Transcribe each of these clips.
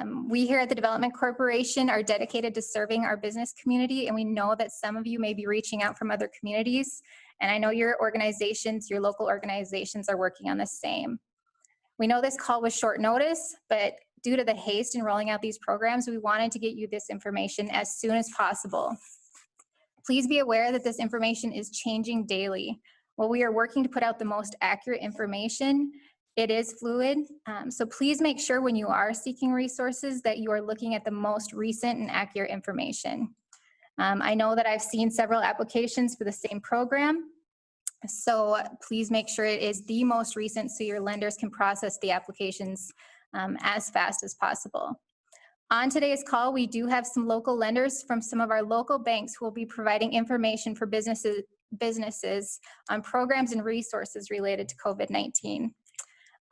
We here at the Development Corporation are dedicated to serving our business community, and we know that some of you may be reaching out from other communities, and I know your organizations, your local organizations are working on the same. We know this call was short notice, but due to the haste in rolling out these programs, we wanted to get you this information as soon as possible. Please be aware that this information is changing daily. While we are working to put out the most accurate information, it is fluid, so please make sure when you are seeking resources that you are looking at the most recent and accurate information. I know that I've seen several applications for the same program, so please make sure it is the most recent so your lenders can process the applications as fast as possible. On today's call, we do have some local lenders from some of our local banks who will be providing information for businesses on programs and resources related to COVID-19.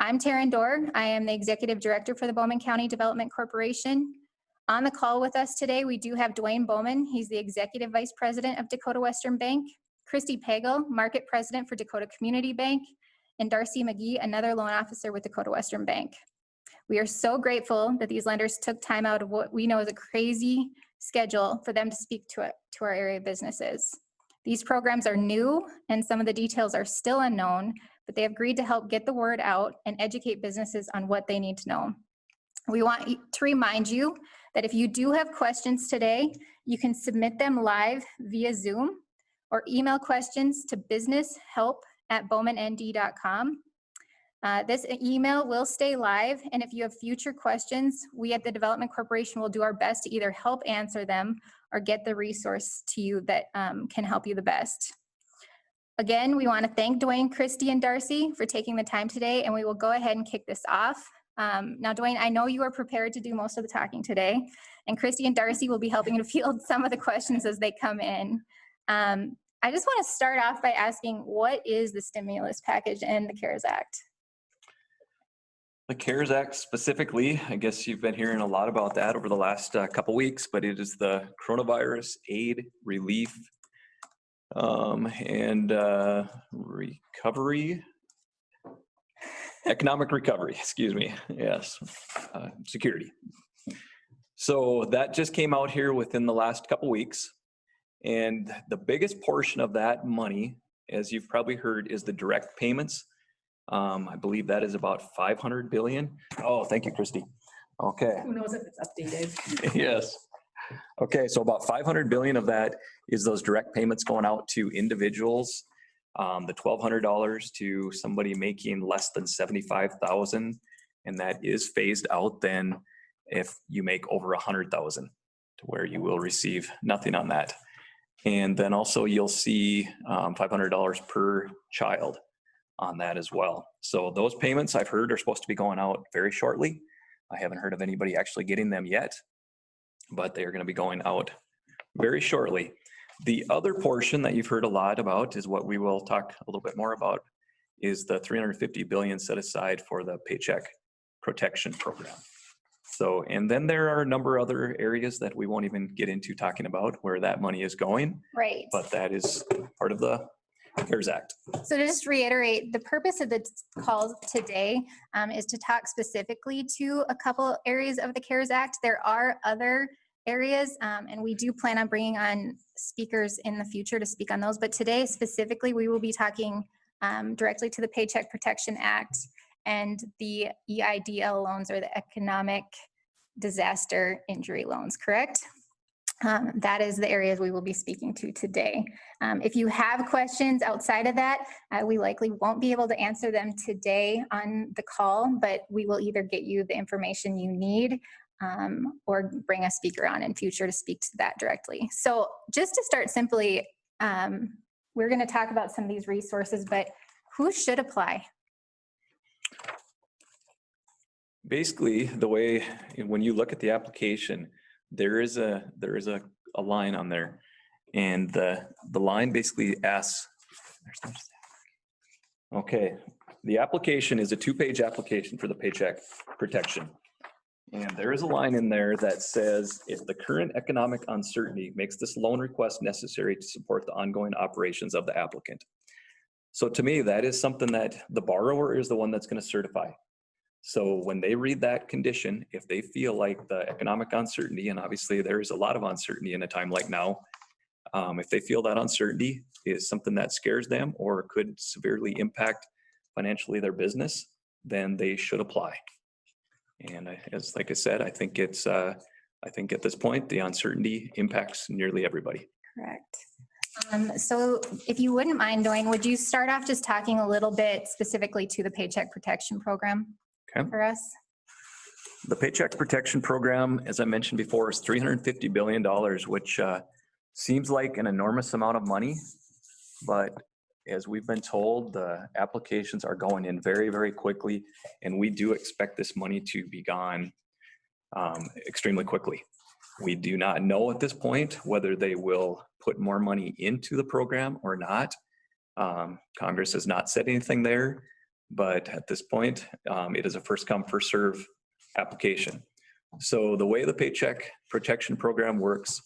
I'm Taryn Dorr. I am the Executive Director for the Bowman County Development Corporation. On the call with us today, we do have Dwayne Bowman. He's the Executive Vice President of Dakota Western Bank, Christy Pagel, Market President for Dakota Community Bank, and Darcy McGee, another loan officer with Dakota Western Bank. We are so grateful that these lenders took time out of what we know is a crazy schedule for them to speak to our area businesses. These programs are new and some of the details are still unknown, but they have agreed to help get the word out and educate businesses on what they need to know. We want to remind you that if you do have questions today, you can submit them live via Zoom or email questions to businesshelp@bowmannd.com. This email will stay live, and if you have future questions, we at the Development Corporation will do our best to either help answer them or get the resource to you that can help you the best. Again, we want to thank Dwayne, Christy, and Darcy for taking the time today, and we will go ahead and kick this off. Now, Dwayne, I know you are prepared to do most of the talking today, and Christy and Darcy will be helping to field some of the questions as they come in. I just want to start off by asking, what is the stimulus package and the CARES Act? The CARES Act specifically, I guess you've been hearing a lot about that over the last couple weeks, but it is the coronavirus aid, relief, and recovery, economic recovery, excuse me, yes, security. So that just came out here within the last couple weeks, and the biggest portion of that money, as you've probably heard, is the direct payments. I believe that is about 500 billion. Oh, thank you, Christy. Okay. Who knows if it's updated? Yes. Okay, so about 500 billion of that is those direct payments going out to individuals. The $1,200 to somebody making less than 75,000, and that is phased out then if you make over 100,000, to where you will receive nothing on that. And then also you'll see $500 per child on that as well. So those payments I've heard are supposed to be going out very shortly. I haven't heard of anybody actually getting them yet, but they are going to be going out very shortly. The other portion that you've heard a lot about is what we will talk a little bit more about, is the $350 billion set aside for the Paycheck Protection Program. So, and then there are a number of other areas that we won't even get into talking about where that money is going. Right. But that is part of the CARES Act. So to just reiterate, the purpose of the call today is to talk specifically to a couple areas of the CARES Act. There are other areas, and we do plan on bringing on speakers in the future to speak on those. But today specifically, we will be talking directly to the Paycheck Protection Act and the EIDL loans, or the Economic Disaster Injury Loans, correct? That is the areas we will be speaking to today. If you have questions outside of that, we likely won't be able to answer them today on the call, but we will either get you the information you need or bring a speaker on in future to speak to that directly. So just to start simply, we're going to talk about some of these resources, but who should apply? Basically, the way, when you look at the application, there is a line on there, and the line basically asks, okay, the application is a 2-page application for the Paycheck Protection. And there is a line in there that says, if the current economic uncertainty makes this loan request necessary to support the ongoing operations of the applicant. So to me, that is something that the borrower is the one that's going to certify. So when they read that condition, if they feel like the economic uncertainty, and obviously there is a lot of uncertainty in a time like now, if they feel that uncertainty is something that scares them or could severely impact financially their business, then they should apply. And like I said, I think at this point, the uncertainty impacts nearly everybody. Correct. So if you wouldn't mind, Dwayne, would you start off just talking a little bit specifically to the Paycheck Protection Program for us? The Paycheck Protection Program, as I mentioned before, is $350 billion, which seems like an enormous amount of money. But as we've been told, the applications are going in very, very quickly. And we do expect this money to be gone extremely quickly. We do not know at this point whether they will put more money into the program or not. Congress has not said anything there, but at this point, it is a first come, first serve application. So the way the Paycheck Protection Program works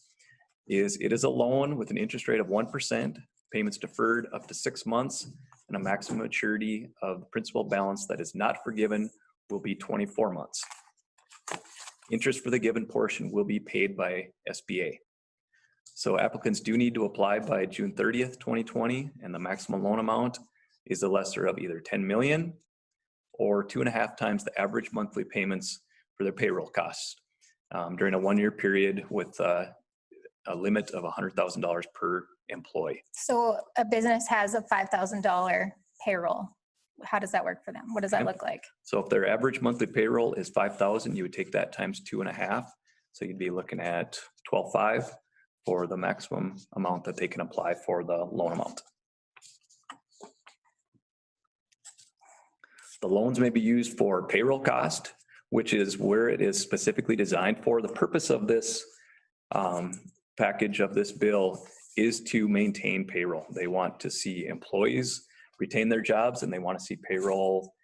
is it is a loan with an interest rate of 1%, payments deferred up to 6 months, and a maximum maturity of the principal balance that is not forgiven will be 24 months. Interest for the given portion will be paid by SBA. So applicants do need to apply by June 30th, 2020, and the maximum loan amount is the lesser of either 10 million or 2.5 times the average monthly payments for their payroll costs during a 1-year period with a limit of $100,000 per employee. So a business has a $5,000 payroll. How does that work for them? What does that look like? So if their average monthly payroll is 5,000, you would take that times 2.5. So you'd be looking at 12.5 for the maximum amount that they can apply for the loan amount. The loans may be used for payroll cost, which is where it is specifically designed for. The purpose of this package of this bill is to maintain payroll. They want to see employees retain their jobs, and they want to see payroll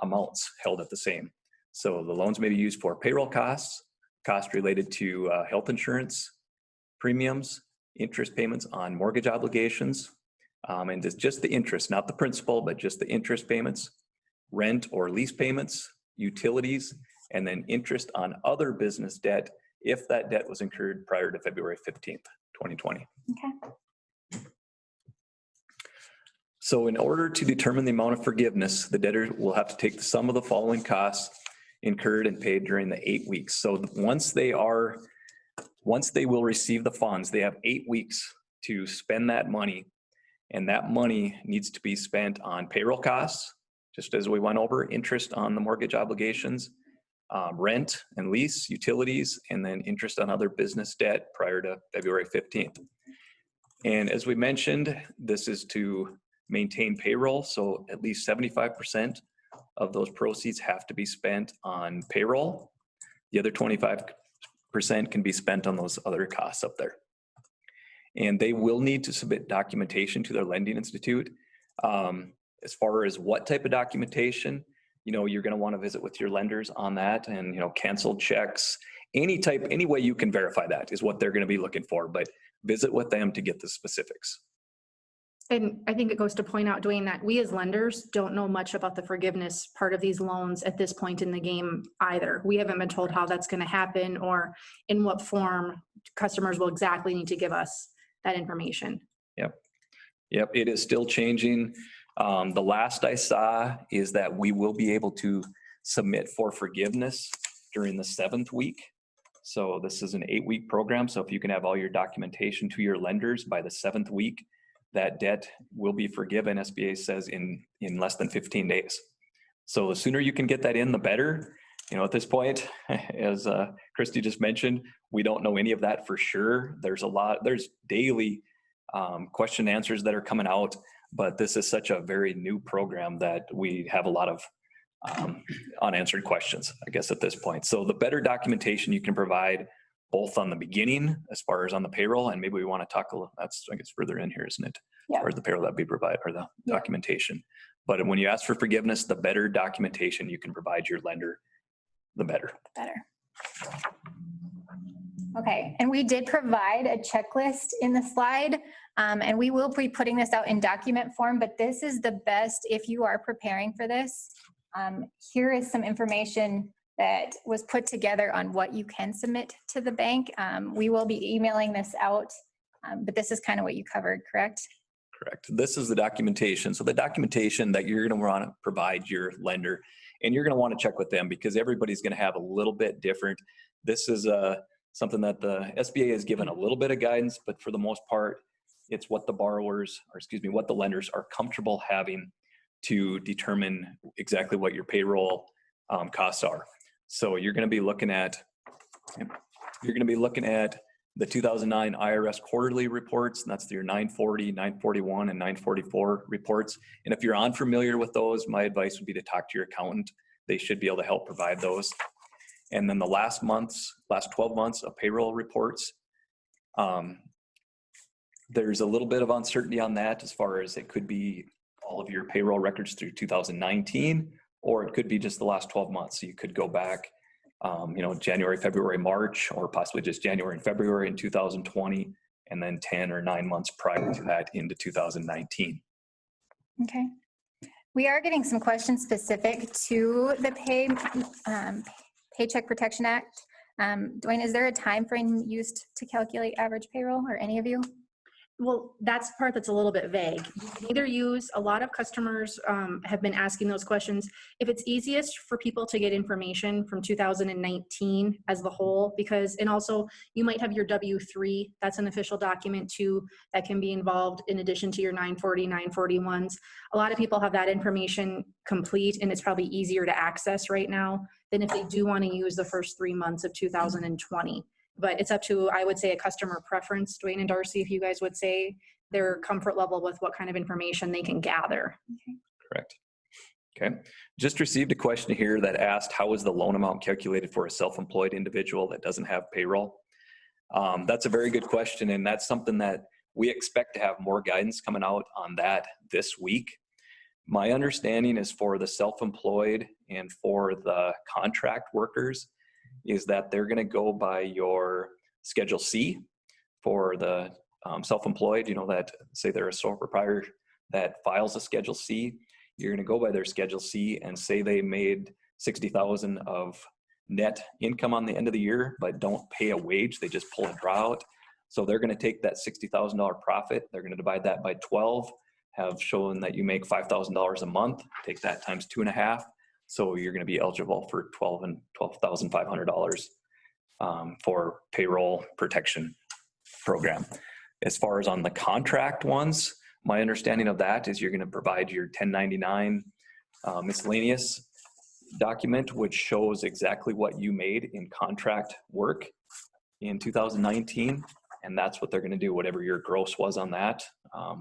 amounts held at the same. So the loans may be used for payroll costs, costs related to health insurance, premiums, interest payments on mortgage obligations, and it's just the interest, not the principal, but just the interest payments, rent or lease payments, utilities, and then interest on other business debt if that debt was incurred prior to February 15th, 2020. Okay. So in order to determine the amount of forgiveness, the debtor will have to take the sum of the following costs incurred and paid during the 8 weeks. So once they will receive the funds, they have 8 weeks to spend that money, and that money needs to be spent on payroll costs, just as we went over, interest on the mortgage obligations, rent and lease, utilities, and then interest on other business debt prior to February 15th. And as we mentioned, this is to maintain payroll, so at least 75% of those proceeds have to be spent on payroll. The other 25% can be spent on those other costs up there. And they will need to submit documentation to their lending institute. As far as what type of documentation, you're going to want to visit with your lenders on that, and canceled checks, any way you can verify that is what they're going to be looking for, but visit with them to get the specifics. And I think it goes to point out, Dwayne, that we as lenders don't know much about the forgiveness part of these loans at this point in the game either. We haven't been told how that's going to happen or in what form customers will exactly need to give us that information. Yep, it is still changing. The last I saw is that we will be able to submit for forgiveness during the 7th week. So this is an 8-week program. So if you can have all your documentation to your lenders by the 7th week, that debt will be forgiven, SBA says, in less than 15 days. So the sooner you can get that in, the better. At this point, as Christy just mentioned, we don't know any of that for sure. There's daily question answers that are coming out, but this is such a very new program that we have a lot of unanswered questions, I guess, at this point. So the better documentation you can provide both on the beginning as far as on the payroll, and maybe we want to talk a little, that's, I guess, further in here, isn't it? Yeah. Or the payroll that we provide, or the documentation. But when you ask for forgiveness, the better documentation you can provide your lender, the better. Okay, and we did provide a checklist in the slide, and we will be putting this out in document form, but this is the best if you are preparing for this. Here is some information that was put together on what you can submit to the bank. We will be emailing this out, but this is kind of what you covered, correct? Correct. This is the documentation. So the documentation that you're going to want to provide your lender, and you're going to want to check with them because everybody's going to have a little bit different. This is something that the SBA has given a little bit of guidance, but for the most part, it's what the borrowers, or excuse me, what the lenders are comfortable having to determine exactly what your payroll costs are. So you're going to be looking at the 2009 IRS quarterly reports, and that's your 940, 941, and 944 reports. And if you're unfamiliar with those, my advice would be to talk to your accountant. They should be able to help provide those. And then the last 12 months of payroll reports, there's a little bit of uncertainty on that as far as it could be all of your payroll records through 2019, or it could be just the last 12 months. So you could go back January, February, March, or possibly just January and February in 2020, and then 10 or 9 months prior to that into 2019. Okay. We are getting some questions specific to the Paycheck Protection Act. Dwayne, is there a time frame used to calculate average payroll, or any of you? Well, that's the part that's a little bit vague. You can either use, a lot of customers have been asking those questions. If it's easiest for people to get information from 2019 as the whole, and also you might have your W-3, that's an official document too, that can be involved in addition to your 940, 941s. A lot of people have that information complete, and it's probably easier to access right now than if they do want to use the first 3 months of 2020. But it's up to, I would say, a customer preference. Dwayne and Darcy, if you guys would say their comfort level with what kind of information they can gather. Okay. Correct. Okay. Just received a question here that asked, how is the loan amount calculated for a self-employed individual that doesn't have payroll? That's a very good question, and that's something that we expect to have more guidance coming out on that this week. My understanding is for the self-employed and for the contract workers is that they're going to go by your Schedule C for the self-employed, that say they're a sole proprietor that files a Schedule C. You're going to go by their Schedule C and say they made $60,000 of net income on the end of the year, but don't pay a wage. They just pull a draw out. So they're going to take that $60,000 profit. They're going to divide that by 12, have shown that you make $5,000 a month, take that times 2.5. So you're going to be eligible for $12,500 for payroll protection program. As far as on the contract ones, my understanding of that is you're going to provide your 1099 miscellaneous document, which shows exactly what you made in contract work in 2019. And that's what they're going to do, whatever your gross was on that.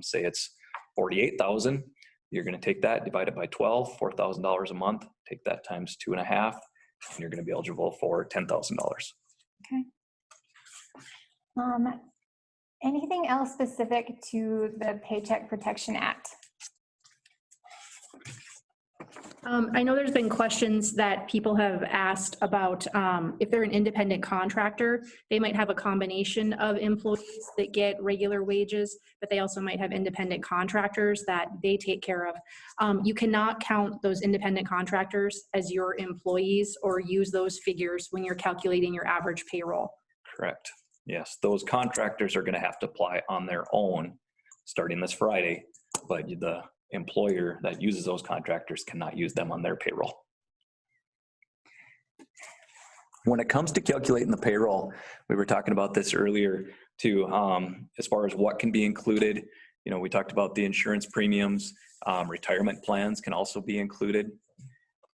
Say it's $48,000. You're going to take that, divide it by 12, $4,000 a month, take that times 2.5, and you're going to be eligible for $10,000. Okay. Anything else specific to the Paycheck Protection Act? I know there's been questions that people have asked about if they're an independent contractor, they might have a combination of employees that get regular wages, but they also might have independent contractors that they take care of. You cannot count those independent contractors as your employees or use those figures when you're calculating your average payroll. Correct. Yes, those contractors are going to have to apply on their own starting this Friday, but the employer that uses those contractors cannot use them on their payroll. When it comes to calculating the payroll, we were talking about this earlier too, as far as what can be included. We talked about the insurance premiums, retirement plans can also be included.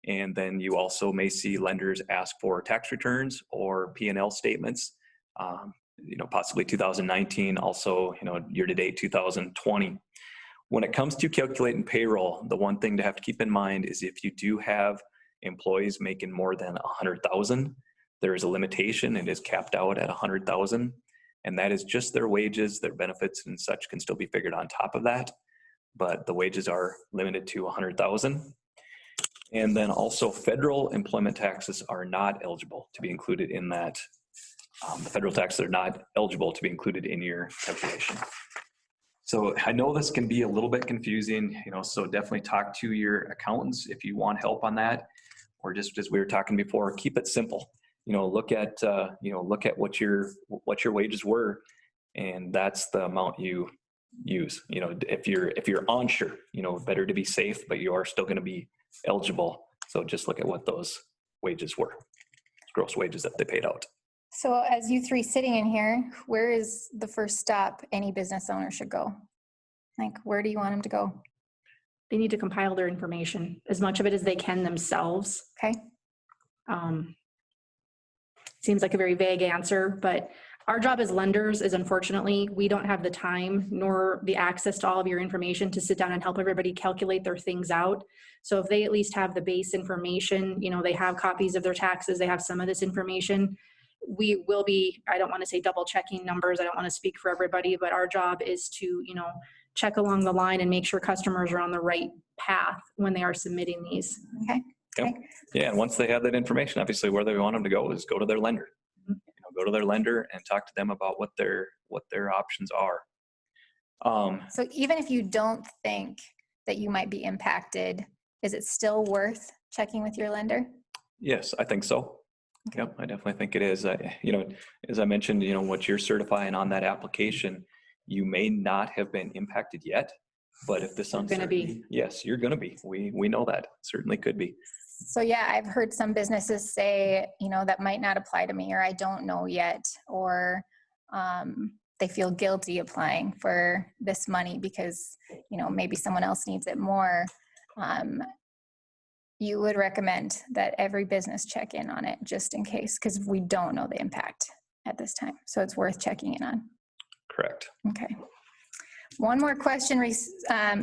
And then you also may see lenders ask for tax returns or P&L statements, possibly 2019, also, year-to-date 2020. When it comes to calculating payroll, the one thing to have to keep in mind is if you do have employees making more than $100,000, there is a limitation. It is capped out at $100,000, and that is just their wages. Their benefits and such can still be figured on top of that, but the wages are limited to $100,000. And then also federal employment taxes are not eligible to be included in that. The federal taxes are not eligible to be included in your calculation. So I know this can be a little bit confusing, so definitely talk to your accountants if you want help on that, or just as we were talking before, keep it simple. Look at what your wages were, and that's the amount you use. If you're unsure, better to be safe, but you are still going to be eligible. So just look at what those wages were, gross wages that they paid out. So as you three sitting in here, where is the first stop any business owner should go? Like, where do you want them to go? They need to compile their information, as much of it as they can themselves. Okay. Seems like a very vague answer, but our job as lenders is, unfortunately, we don't have the time nor the access to all of your information to sit down and help everybody calculate their things out. So if they at least have the base information, they have copies of their taxes, they have some of this information, we will be, I don't want to say double checking numbers, I don't want to speak for everybody, but our job is to, check along the line and make sure customers are on the right path when they are submitting these. Okay. Yep. Yeah, and once they have that information, obviously where they want them to go is go to their lender. Go to their lender and talk to them about what their options are. So even if you don't think that you might be impacted, is it still worth checking with your lender? Yes, I think so. Okay. Yep, I definitely think it is. As I mentioned, what you're certifying on that application, you may not have been impacted yet, but if this uncertainty, yes, you're going to be. We know that certainly could be. So yeah, I've heard some businesses say, that might not apply to me, or I don't know yet, or they feel guilty applying for this money because, maybe someone else needs it more. You would recommend that every business check in on it just in case, because we don't know the impact at this time. So it's worth checking in on. Correct. Okay. One more question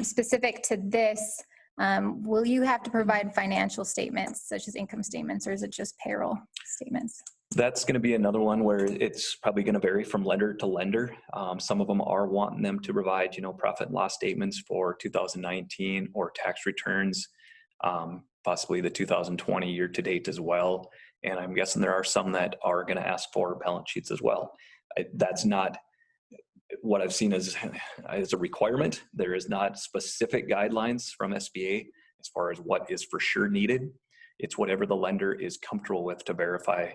specific to this. Will you have to provide financial statements such as income statements, or is it just payroll statements? That's going to be another one where it's probably going to vary from lender to lender. Some of them are wanting them to provide, profit and loss statements for 2019 or tax returns, possibly the 2020 year to date as well. And I'm guessing there are some that are going to ask for balance sheets as well. That's not what I've seen as a requirement. There is not specific guidelines from SBA as far as what is for sure needed. It's whatever the lender is comfortable with to verify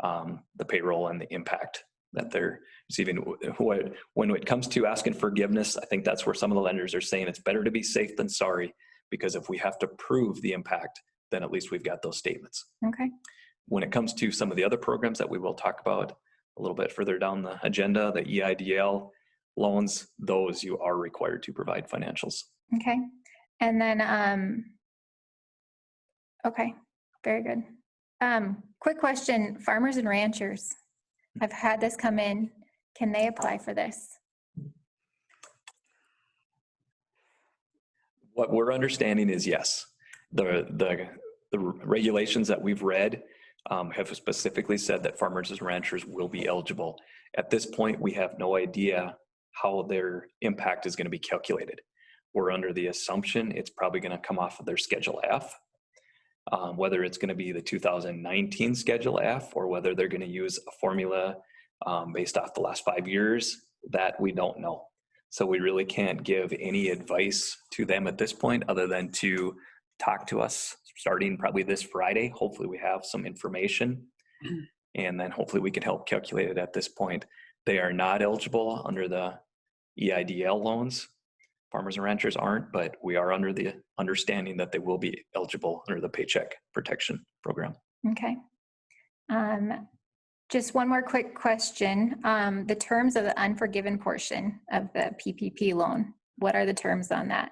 the payroll and the impact that they're receiving. When it comes to asking forgiveness, I think that's where some of the lenders are saying it's better to be safe than sorry, because if we have to prove the impact, then at least we've got those statements. Okay. When it comes to some of the other programs that we will talk about a little bit further down the agenda, the EIDL loans, those you are required to provide financials. Okay. And then, okay, very good. Quick question, farmers and ranchers. I've had this come in. Can they apply for this? What we're understanding is yes. The regulations that we've read have specifically said that farmers and ranchers will be eligible. At this point, we have no idea how their impact is going to be calculated. We're under the assumption it's probably going to come off of their Schedule F, whether it's going to be the 2019 Schedule F or whether they're going to use a formula based off the last 5 years, that we don't know. So we really can't give any advice to them at this point other than to talk to us starting probably this Friday. Hopefully we have some information and then hopefully we can help calculate it at this point. They are not eligible under the EIDL loans. Farmers and ranchers aren't, but we are under the understanding that they will be eligible under the Paycheck Protection Program. Okay. Just one more quick question. The terms of the unforgiven portion of the PPP loan, what are the terms on that?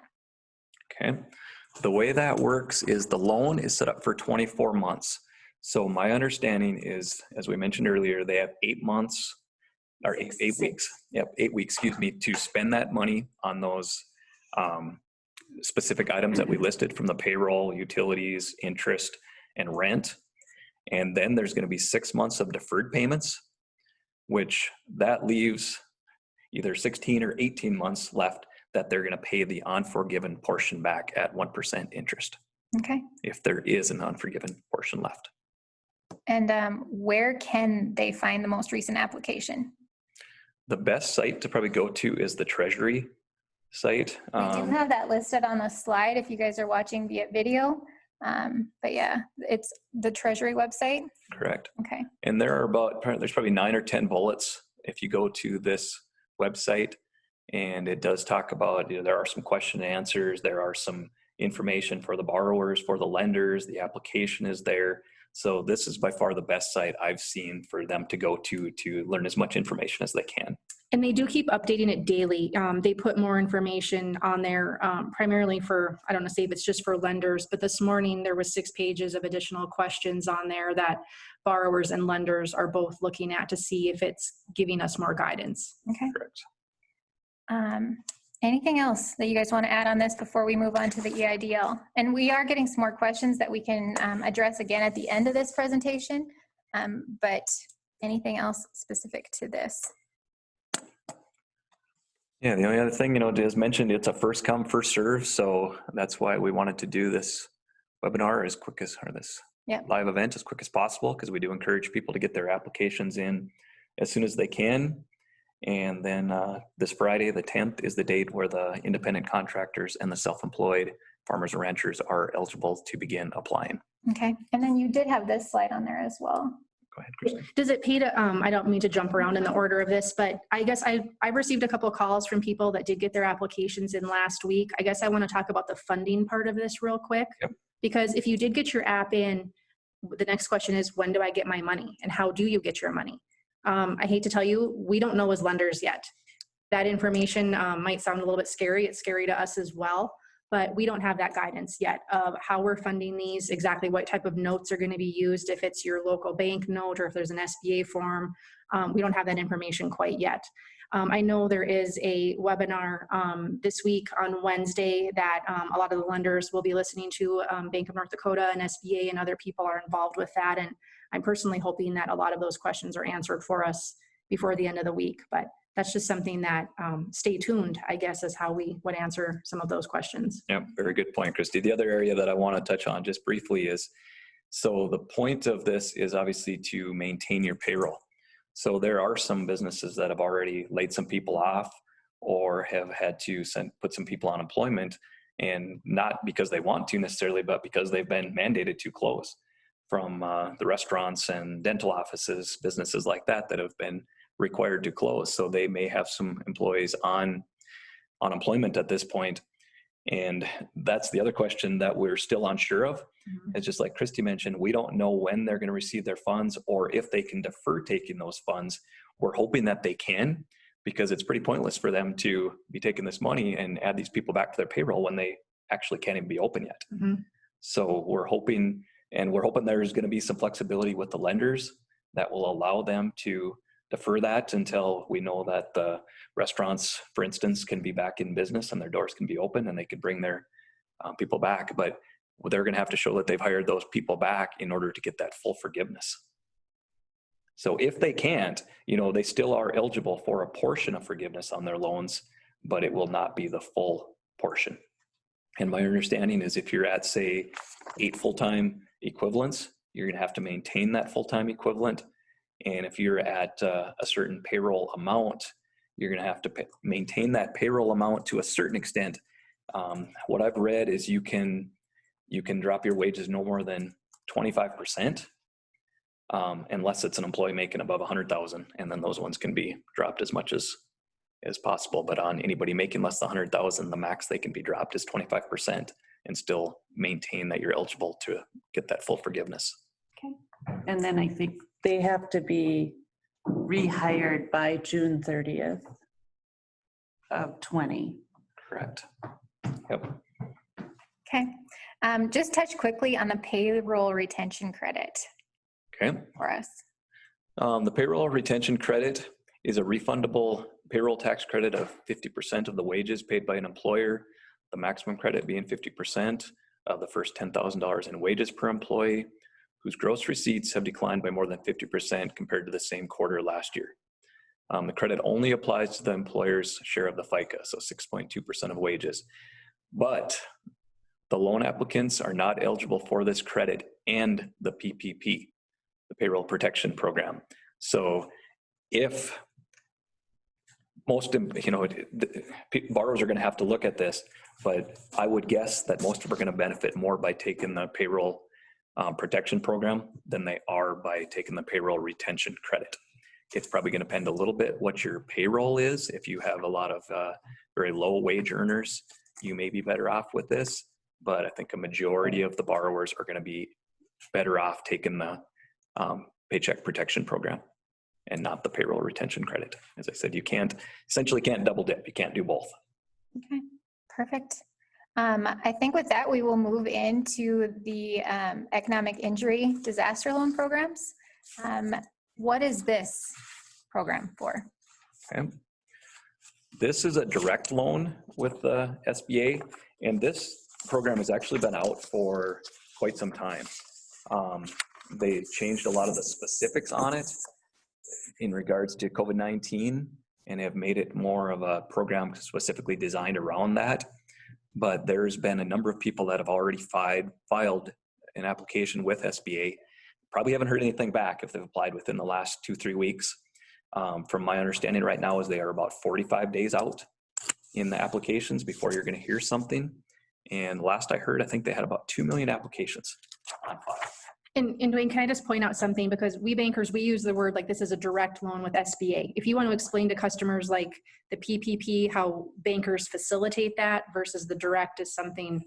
Okay. The way that works is the loan is set up for 24 months. So my understanding is, as we mentioned earlier, they have 8 months or eight weeks. Yep, 8 weeks, excuse me, to spend that money on those specific items that we listed from the payroll, utilities, interest, and rent. And then there's going to be 6 months of deferred payments, which that leaves either 16 or 18 months left that they're going to pay the unforgiven portion back at 1% interest. Okay. If there is an unforgiven portion left. And where can they find the most recent application? The best site to probably go to is the Treasury site. We do have that listed on the slide if you guys are watching via video. But yeah, it's the Treasury website. Correct. Okay. And there's probably 9 or 10 bullets if you go to this website, and it does talk about, there are some question and answers. There are some information for the borrowers, for the lenders. The application is there. So this is by far the best site I've seen for them to go to learn as much information as they can. And they do keep updating it daily. They put more information on there, primarily for, I don't know, say if it's just for lenders, but this morning there was 6 pages of additional questions on there that borrowers and lenders are both looking at to see if it's giving us more guidance. Okay. Correct. Anything else that you guys want to add on this before we move on to the EIDL? And we are getting some more questions that we can address again at the end of this presentation. But anything else specific to this? Yeah, the only other thing, as mentioned, it's a first come, first serve. So that's why we wanted to do this webinar as quick as, or this live event as quick as possible, because we do encourage people to get their applications in as soon as they can. And then this Friday, the 10th, is the date where the independent contractors and the self-employed farmers and ranchers are eligible to begin applying. Okay. And then you did have this slide on there as well. Go ahead, Christine. Does it pay to, I don't mean to jump around in the order of this, but I guess I received a couple of calls from people that did get their applications in last week. I guess I want to talk about the funding part of this real quick. Yep. Because if you did get your app in, the next question is, when do I get my money? And how do you get your money? I hate to tell you, we don't know as lenders yet. That information might sound a little bit scary. It's scary to us as well. But we don't have that guidance yet of how we're funding these, exactly what type of notes are going to be used, if it's your local bank note or if there's an SBA form. We don't have that information quite yet. I know there is a webinar this week on Wednesday that a lot of the lenders will be listening to. Bank of North Dakota and SBA and other people are involved with that. And I'm personally hoping that a lot of those questions are answered for us before the end of the week. But that's just something that stay tuned, I guess, is how we would answer some of those questions. Yeah, very good point, Christy. The other area that I want to touch on just briefly is, so the point of this is obviously to maintain your payroll. So there are some businesses that have already laid some people off or have had to put some people on employment, and not because they want to necessarily, but because they've been mandated to close, from the restaurants and dental offices, businesses like that have been required to close. So they may have some employees on unemployment at this point. And that's the other question that we're still unsure of. It's just like Christy mentioned, we don't know when they're going to receive their funds or if they can defer taking those funds. We're hoping that they can, because it's pretty pointless for them to be taking this money and add these people back to their payroll when they actually can't even be open yet. So we're hoping there's going to be some flexibility with the lenders that will allow them to defer that until we know that the restaurants, for instance, can be back in business and their doors can be open and they can bring their people back. But they're going to have to show that they've hired those people back in order to get that full forgiveness. So if they can't, they still are eligible for a portion of forgiveness on their loans, but it will not be the full portion. And my understanding is if you're at, say, 8 full-time equivalents, you're going to have to maintain that full-time equivalent. And if you're at a certain payroll amount, you're going to have to maintain that payroll amount to a certain extent. What I've read is you can drop your wages no more than 25%, unless it's an employee making above 100,000, and then those ones can be dropped as much as possible. But on anybody making less than 100,000, the max they can be dropped is 25%, and still maintain that you're eligible to get that full forgiveness. Okay. And then I think they have to be rehired by June 30th of 20. Correct. Yep. Okay. Just touch quickly on the payroll retention credit Okay. for us. The payroll retention credit is a refundable payroll tax credit of 50% of the wages paid by an employer, the maximum credit being 50% of the first $10,000 in wages per employee whose gross receipts have declined by more than 50% compared to the same quarter last year. The credit only applies to the employer's share of the FICA, so 6.2% of wages. But the loan applicants are not eligible for this credit and the PPP, the Payroll Protection Program. So if most, borrowers are going to have to look at this, but I would guess that most of them are going to benefit more by taking the payroll protection program than they are by taking the payroll retention credit. It's probably going to depend a little bit what your payroll is. If you have a lot of very low wage earners, you may be better off with this, but I think a majority of the borrowers are going to be better off taking the Paycheck Protection Program and not the payroll retention credit. As I said, you essentially can't double dip. You can't do both. Okay, perfect. I think with that, we will move into the economic injury disaster loan programs. What is this program for? Okay. This is a direct loan with the SBA, and this program has actually been out for quite some time. They changed a lot of the specifics on it in regards to COVID-19 and have made it more of a program specifically designed around that. But there's been a number of people that have already filed an application with SBA. Probably haven't heard anything back if they've applied within the last 2-3 weeks. From my understanding right now is they are about 45 days out in the applications before you're going to hear something. And last I heard, I think they had about 2 million applications on file. And Dwayne, can I just point out something? Because we bankers, we use the word like this is a direct loan with SBA. If you want to explain to customers like the PPP, how bankers facilitate that versus the direct is something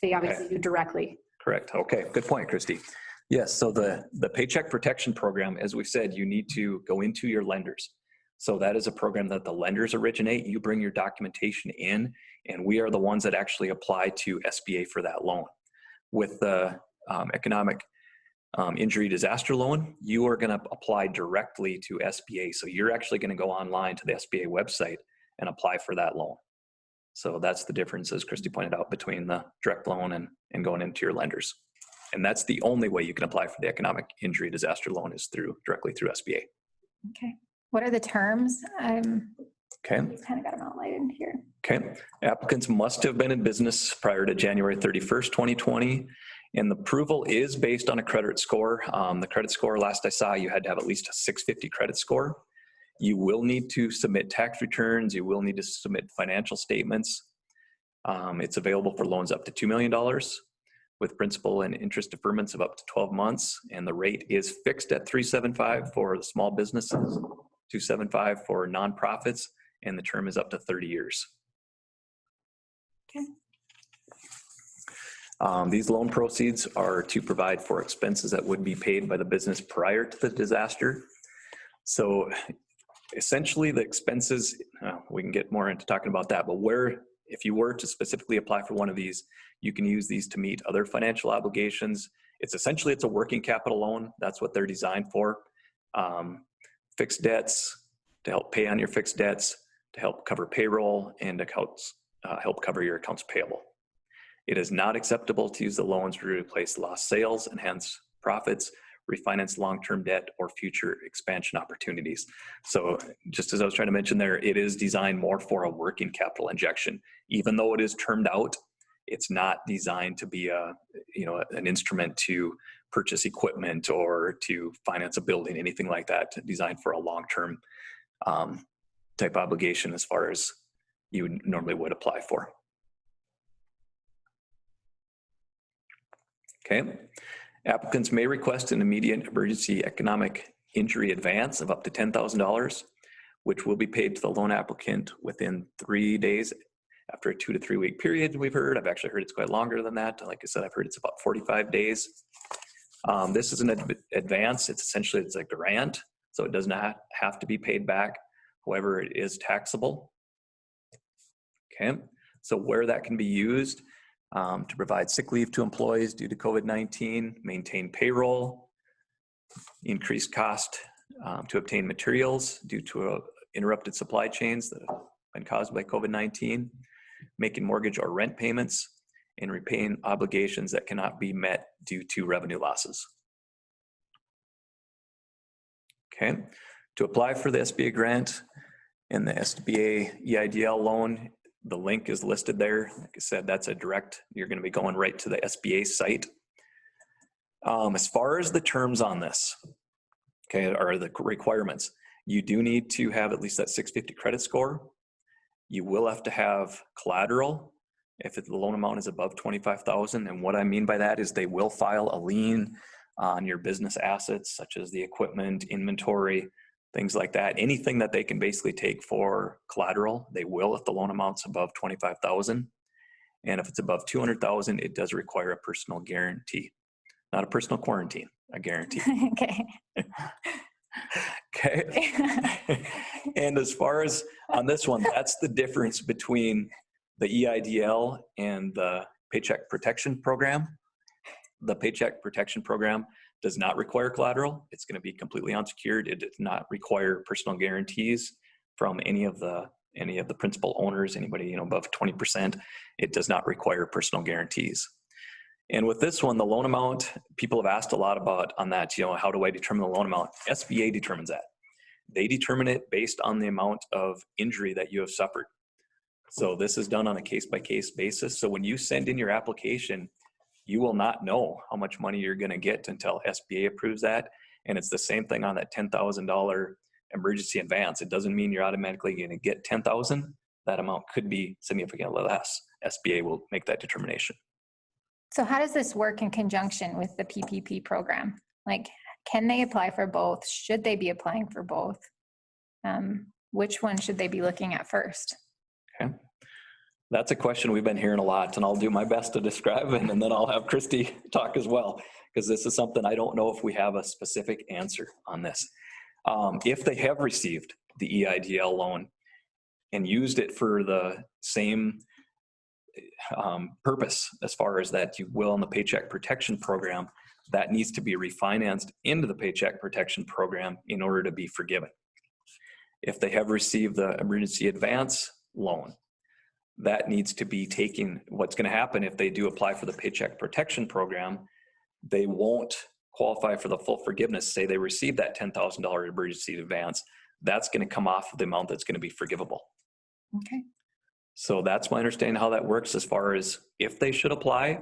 they obviously do directly. Correct. Okay, good point, Christy. Yes, so the Paycheck Protection Program, as we said, you need to go into your lenders. So that is a program that the lenders originate. You bring your documentation in, and we are the ones that actually apply to SBA for that loan. With the economic injury disaster loan, you are going to apply directly to SBA. So you're actually going to go online to the SBA website and apply for that loan. So that's the difference, as Christy pointed out, between the direct loan and going into your lenders. And that's the only way you can apply for the economic injury disaster loan is directly through SBA. Okay. What are the terms? Okay. Kind of got them outlined here. Okay. Applicants must have been in business prior to January 31st, 2020. And the approval is based on a credit score. The credit score, last I saw, you had to have at least a 650 credit score. You will need to submit tax returns. You will need to submit financial statements. It's available for loans up to $2 million with principal and interest deferments of up to 12 months. And the rate is fixed at $375 for the small businesses, $275 for nonprofits, and the term is up to 30 years. Okay. These loan proceeds are to provide for expenses that would be paid by the business prior to the disaster. So essentially the expenses, we can get more into talking about that, but if you were to specifically apply for one of these, you can use these to meet other financial obligations. It's a working capital loan. That's what they're designed for. Fixed debts, to help pay on your fixed debts, to help cover payroll, and accounts, help cover your accounts payable. It is not acceptable to use the loans to replace lost sales, enhance profits, refinance long-term debt, or future expansion opportunities. So just as I was trying to mention there, it is designed more for a working capital injection. Even though it is termed out, it's not designed to be an instrument to purchase equipment or to finance a building, anything like that. Designed for a long-term type obligation as far as you normally would apply for. Okay. Applicants may request an immediate emergency economic injury advance of up to $10,000, which will be paid to the loan applicant within 3 days after a 2 to 3 week period. We've heard, I've actually heard it's quite longer than that. Like I said, I've heard it's about 45 days. This is an advance. It's a grant, so it does not have to be paid back. However, it is taxable. Okay, so where that can be used, to provide sick leave to employees due to COVID-19, maintain payroll, increase cost to obtain materials due to interrupted supply chains that have been caused by COVID-19, making mortgage or rent payments, and repaying obligations that cannot be met due to revenue losses. Okay, to apply for the SBA grant and the SBA EIDL loan, the link is listed there. Like I said, that's a direct, you're going to be going right to the SBA site. As far as the terms on this, okay, or the requirements, You do need to have at least that 650 credit score. You will have to have collateral if the loan amount is above 25,000. And what I mean by that is they will file a lien on your business assets, such as the equipment, inventory, things like that. Anything that they can basically take for collateral, they will if the loan amount's above 25,000. And if it's above 200,000, it does require a personal guarantee, not a personal quarantine, a guarantee. Okay. Okay. And as far as on this one, that's the difference between the EIDL and the Paycheck Protection Program. The Paycheck Protection Program does not require collateral. It's going to be completely unsecured. It does not require personal guarantees from any of the principal owners, anybody above 20%. It does not require personal guarantees. And with this one, the loan amount, people have asked a lot about on that, how do I determine the loan amount? SBA determines that. They determine it based on the amount of injury that you have suffered. So this is done on a case-by-case basis. So when you send in your application, you will not know how much money you're going to get until SBA approves that. And it's the same thing on that $10,000 emergency advance. It doesn't mean you're automatically going to get $10,000. That amount could be significantly less. SBA will make that determination. So how does this work in conjunction with the PPP program? Like, can they apply for both? Should they be applying for both? Which one should they be looking at first? Okay. That's a question we've been hearing a lot, and I'll do my best to describe it, and then I'll have Christy talk as well, because this is something I don't know if we have a specific answer on this. If they have received the EIDL loan and used it for the same purpose as far as that you will in the Paycheck Protection Program, that needs to be refinanced into the Paycheck Protection Program in order to be forgiven. If they have received the emergency advance loan, that needs to be taken. What's going to happen if they do apply for the Paycheck Protection Program, they won't qualify for the full forgiveness. Say they receive that $10,000 emergency advance, that's going to come off of the amount that's going to be forgivable. Okay. So that's my understanding how that works as far as if they should apply.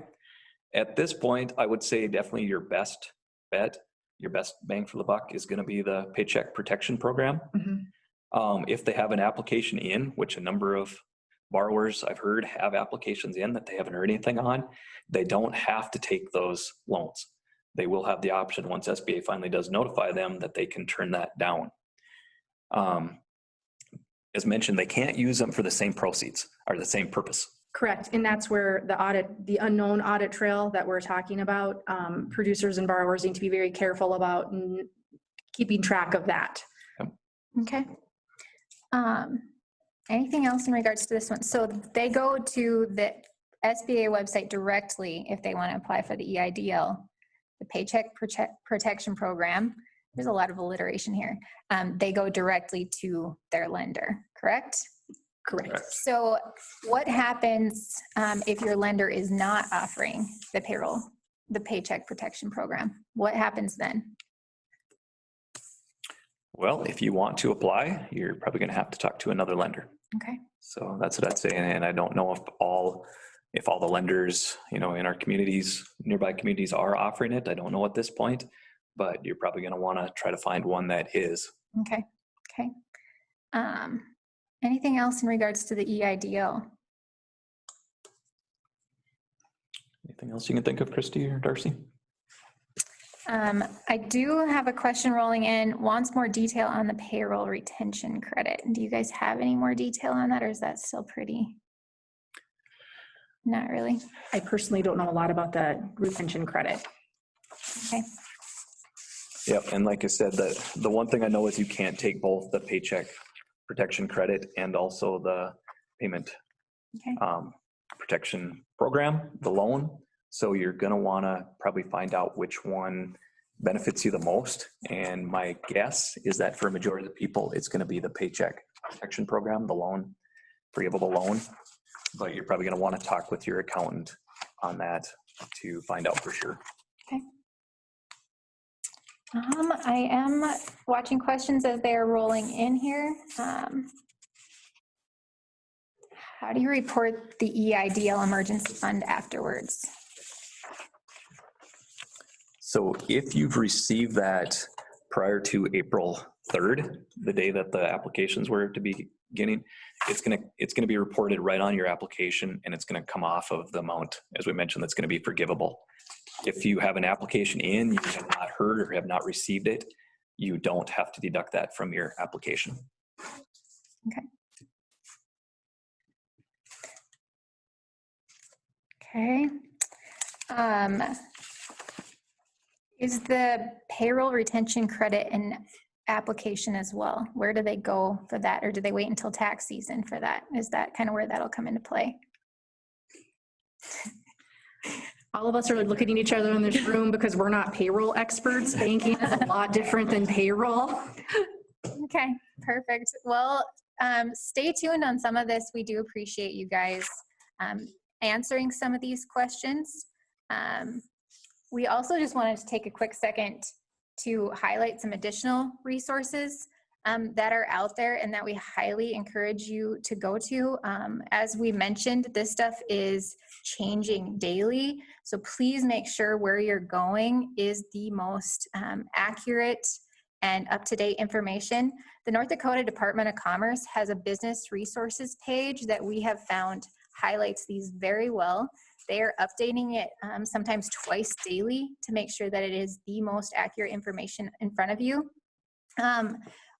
At this point, I would say definitely your best bet, your best bang for the buck is going to be the Paycheck Protection Program. Mm-hmm. If they have an application in, which a number of borrowers I've heard have applications in that they haven't heard anything on, they don't have to take those loans. They will have the option once SBA finally does notify them that they can turn that down. As mentioned, they can't use them for the same proceeds or the same purpose. Correct. And that's where the unknown audit trail that we're talking about, producers and borrowers need to be very careful about keeping track of that. Okay. Anything else in regards to this one? So they go to the SBA website directly if they want to apply for the EIDL, the Paycheck Protection Program. There's a lot of alliteration here. They go directly to their lender, correct? Correct. So what happens if your lender is not offering the Paycheck Protection Program? What happens then? Well, if you want to apply, you're probably going to have to talk to another lender. Okay. So that's what I'd say. And I don't know if all the lenders, in our communities, nearby communities are offering it. I don't know at this point, but you're probably going to want to try to find one that is. Okay. Okay. Anything else in regards to the EIDL? Anything else you can think of, Christy or Darcy? I do have a question rolling in. Wants more detail on the payroll retention credit. Do you guys have any more detail on that, or is that still pretty? Not really. I personally don't know a lot about the retention credit. Okay. Yep. And like I said, the one thing I know is you can't take both the Paycheck Protection Credit and also the Payment Protection Program, the loan. So you're going to want to probably find out which one benefits you the most. And my guess is that for a majority of the people, it's going to be the Paycheck Protection Program, the loan, forgivable loan. But you're probably going to want to talk with your accountant on that to find out for sure. Okay. I am watching questions as they are rolling in here. How do you report the EIDL emergency fund afterwards? So if you've received that prior to April 3rd, the day that the applications were to be beginning, it's gonna be reported right on your application, and it's gonna come off of the amount, as we mentioned, that's gonna be forgivable. If you have an application in, you have not heard or have not received it, you don't have to deduct that from your application. Okay. Is the payroll retention credit an application as well? Where do they go for that? Or do they wait until tax season for that? Is that kind of where that'll come into play? All of us are looking at each other in this room because we're not payroll experts. Banking is a lot different than payroll. Okay, perfect. Well, stay tuned on some of this. We do appreciate you guys answering some of these questions. We also just wanted to take a quick second to highlight some additional resources that are out there and that we highly encourage you to go to. As we mentioned, this stuff is changing daily, so please make sure where you're going is the most accurate and up-to-date information. The North Dakota Department of Commerce has a business resources page that we have found highlights these very well. They are updating it sometimes twice daily to make sure that it is the most accurate information in front of you.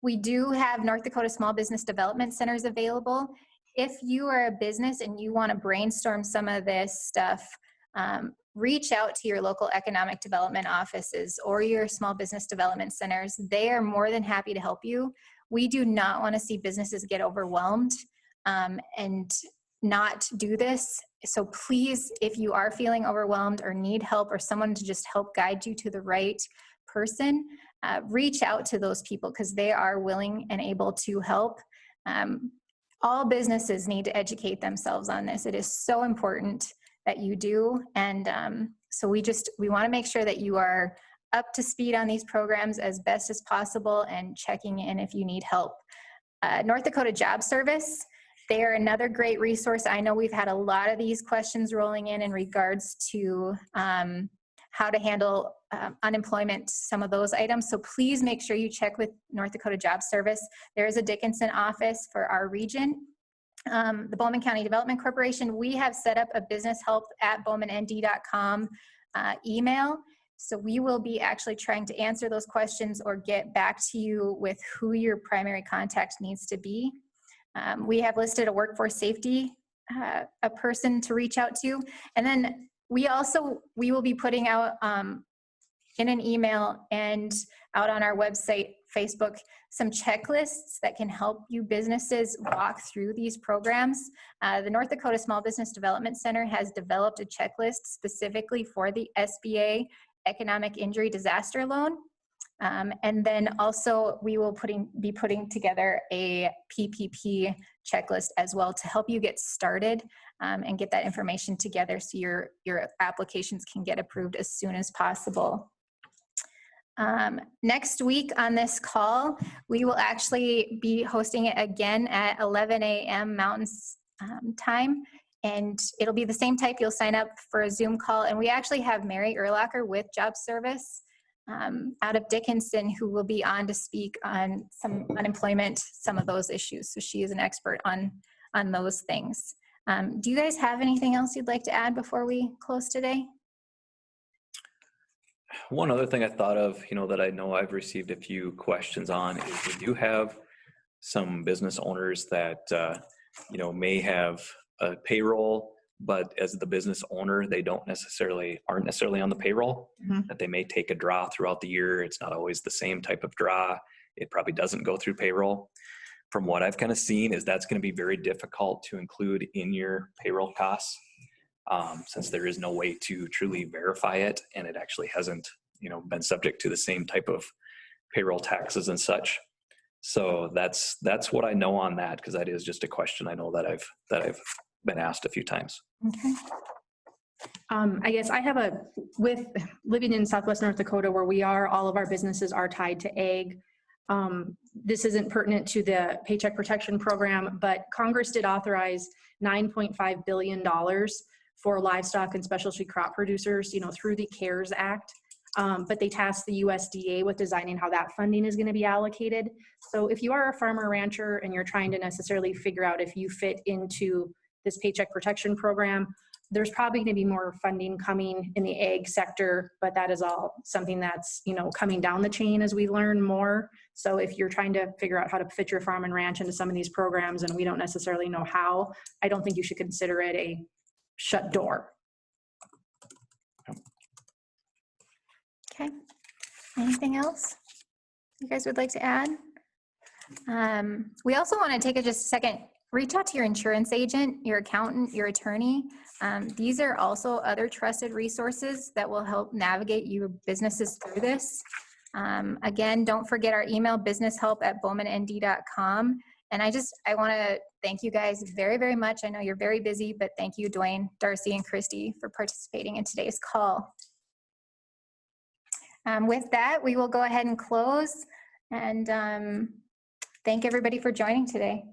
We do have North Dakota Small Business Development Centers available. If you are a business and you want to brainstorm some of this stuff, reach out to your local economic development offices or your small business development centers. They are more than happy to help you. We do not want to see businesses get overwhelmed and not do this. So please, if you are feeling overwhelmed or need help or someone to just help guide you to the right person, reach out to those people because they are willing and able to help. All businesses need to educate themselves on this. It is so important that you do. And so we want to make sure that you are up to speed on these programs as best as possible and checking in if you need help. North Dakota Job Service, they are another great resource. I know we've had a lot of these questions rolling in regards to how to handle unemployment, some of those items. So please make sure you check with North Dakota Job Service. There is a Dickinson office for our region. The Bowman County Development Corporation, we have set up a businesshelp@bowmannd.com email. So we will be actually trying to answer those questions or get back to you with who your primary contact needs to be. We have listed a workforce safety, a person to reach out to. And then we will be putting out in an email and out on our website, Facebook, some checklists that can help you businesses walk through these programs. The North Dakota Small Business Development Center has developed a checklist specifically for the SBA Economic Injury Disaster Loan. And then also we will be putting together a PPP checklist as well to help you get started and get that information together so your applications can get approved as soon as possible. Next week on this call, we will actually be hosting it again at 11 a.m. Mountain time. And it'll be the same type. You'll sign up for a Zoom call. And we actually have Mary Erlacher with Job Service out of Dickinson who will be on to speak on some unemployment, some of those issues. So she is an expert on those things. Do you guys have anything else you'd like to add before we close today? One other thing I thought of, that I know I've received a few questions on is we do have some business owners that, may have a payroll, but as the business owner, they aren't necessarily on the payroll, that they may take a draw throughout the year. It's not always the same type of draw. It probably doesn't go through payroll. From what I've kind of seen is that's going to be very difficult to include in your payroll costs. Since there is no way to truly verify it, and it actually hasn't, been subject to the same type of payroll taxes and such. So that's what I know on that, because that is just a question I know that I've been asked a few times. Okay. I guess I have with living in Southwest North Dakota where we are, all of our businesses are tied to ag. This isn't pertinent to the Paycheck Protection Program, but Congress did authorize $9.5 billion for livestock and specialty crop producers, through the CARES Act. but they tasked the USDA with designing how that funding is going to be allocated. So if you are a farmer rancher and you're trying to necessarily figure out if you fit into this Paycheck Protection Program, there's probably going to be more funding coming in the ag sector, but that is all something that's, coming down the chain as we learn more. So if you're trying to figure out how to fit your farm and ranch into some of these programs and we don't necessarily know how, I don't think you should consider it a shut door. Okay. Anything else you guys would like to add? We also want to take just a second, reach out to your insurance agent, your accountant, your attorney. These are also other trusted resources that will help navigate your businesses through this. Again, don't forget our email, businesshelp@bowmannd.com. And I want to thank you guys very, very much. I know you're very busy, but thank you, Dwayne, Darcy, and Christy for participating in today's call. With that, we will go ahead and close and thank everybody for joining today.